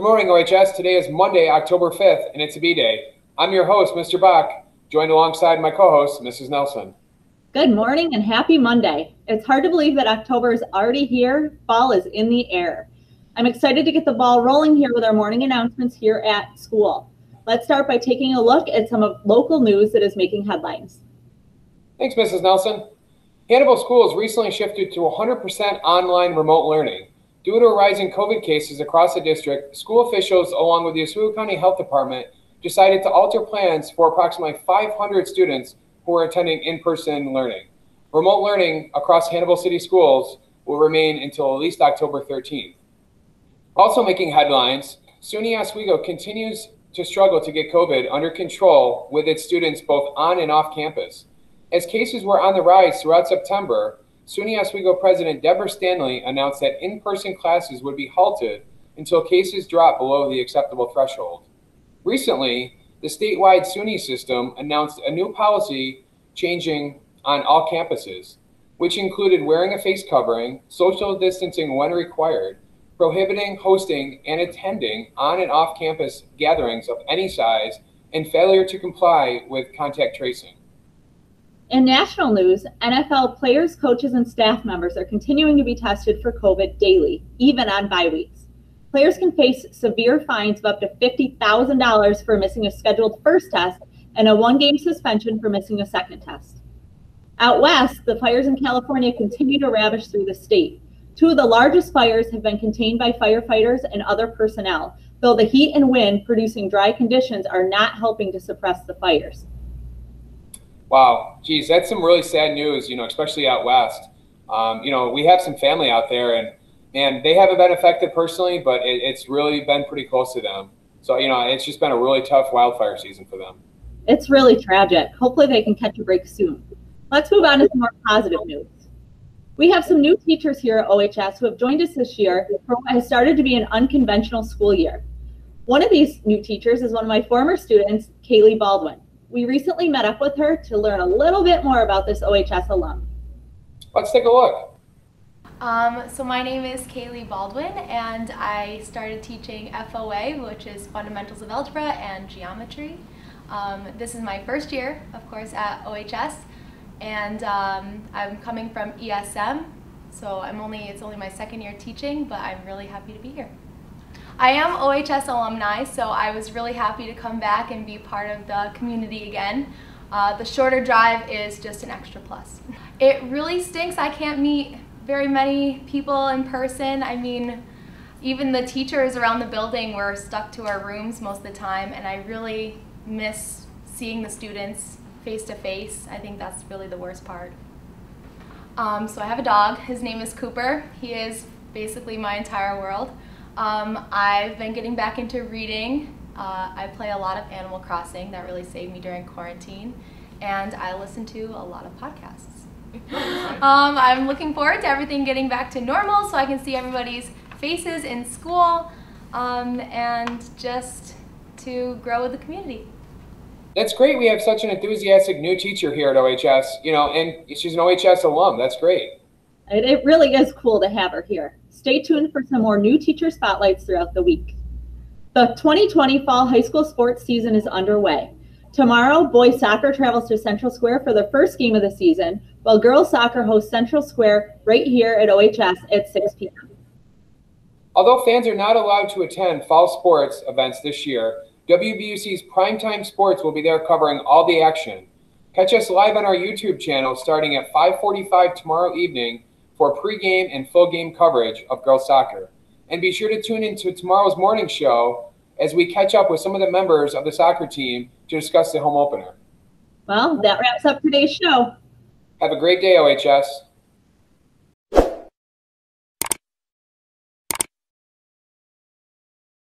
morning, OHS. Today is Monday, October 5th, and it's a B-Day. I'm your host, Mr. Bach, joined alongside my co-host, Mrs. Nelson. Good morning and happy Monday. It's hard to believe that October is already here. Fall is in the air. I'm excited to get the ball rolling here with our morning announcements here at school. Let's start by taking a look at some of local news that is making headlines. Thanks, Mrs. Nelson. Hannibal Schools recently shifted to 100% online remote learning. Due to rising COVID cases across the district, school officials, along with the Oswego County Health Department, decided to alter plans for approximately 500 students who are attending in-person learning. Remote learning across Hannibal City schools will remain until at least October 13th. Also making headlines, SUNY Oswego continues to struggle to get COVID under control with its students both on and off campus. As cases were on the rise throughout September, SUNY Oswego President Deborah Stanley announced that in-person classes would be halted until cases drop below the acceptable threshold. Recently, the statewide SUNY system announced a new policy changing on all campuses, which included wearing a face covering, social distancing when required, prohibiting hosting and attending on and off campus gatherings of any size, and failure to comply with contact tracing. In national news, NFL players, coaches, and staff members are continuing to be tested for COVID daily, even on bye weeks. Players can face severe fines of up to $50,000 for missing a scheduled first test and a one-game suspension for missing a second test. Out west, the fires in California continue to ravage through the state. Two of the largest fires have been contained by firefighters and other personnel, though the heat and wind producing dry conditions are not helping to suppress the fires. Wow, geez, that's some really sad news, especially out west. We have some family out there, and they haven't been affected personally, but it's really been pretty close to them. So, it's just been a really tough wildfire season for them. It's really tragic. Hopefully they can catch a break soon. Let's move on to some more positive news. We have some new teachers here at OHS who have joined us this year for what has started to be an unconventional school year. One of these new teachers is one of my former students, Kaylee Baldwin. We recently met up with her to learn a little bit more about this OHS alum. Let's take a look. So my name is Kaylee Baldwin, and I started teaching FOA, which is Fundamentals of Algebra and Geometry. This is my first year, of course, at OHS, and I'm coming from ESM, so it's only my second year teaching, but I'm really happy to be here. I am OHS alumni, so I was really happy to come back and be part of the community again. The shorter drive is just an extra plus. It really stinks I can't meet very many people in person. I mean, even the teachers around the building were stuck to our rooms most of the time, and I really miss seeing the students face to face. I think that's really the worst part. So I have a dog. His name is Cooper. He is basically my entire world. I've been getting back into reading. I play a lot of Animal Crossing. That really saved me during quarantine. And I listen to a lot of podcasts. I'm looking forward to everything getting back to normal so I can see everybody's faces in school and just to grow with the community. That's great. We have such an enthusiastic new teacher here at OHS, and she's an OHS alum. That's great. It really is cool to have her here. Stay tuned for some more new teacher spotlights throughout the week. The 2020 fall high school sports season is underway. Tomorrow, boys soccer travels to Central Square for the first game of the season, while girls soccer hosts Central Square right here at OHS at 6 p.m. Although fans are not allowed to attend fall sports events this year, WBUC's Primetime Sports will be there covering all the action. Catch us live on our YouTube channel starting at 5:45 tomorrow evening for pregame and full game coverage of girls soccer. And be sure to tune into tomorrow's morning show as we catch up with some of the members of the soccer team to discuss the home opener. Well, that wraps up today's show. Have a great day, OHS.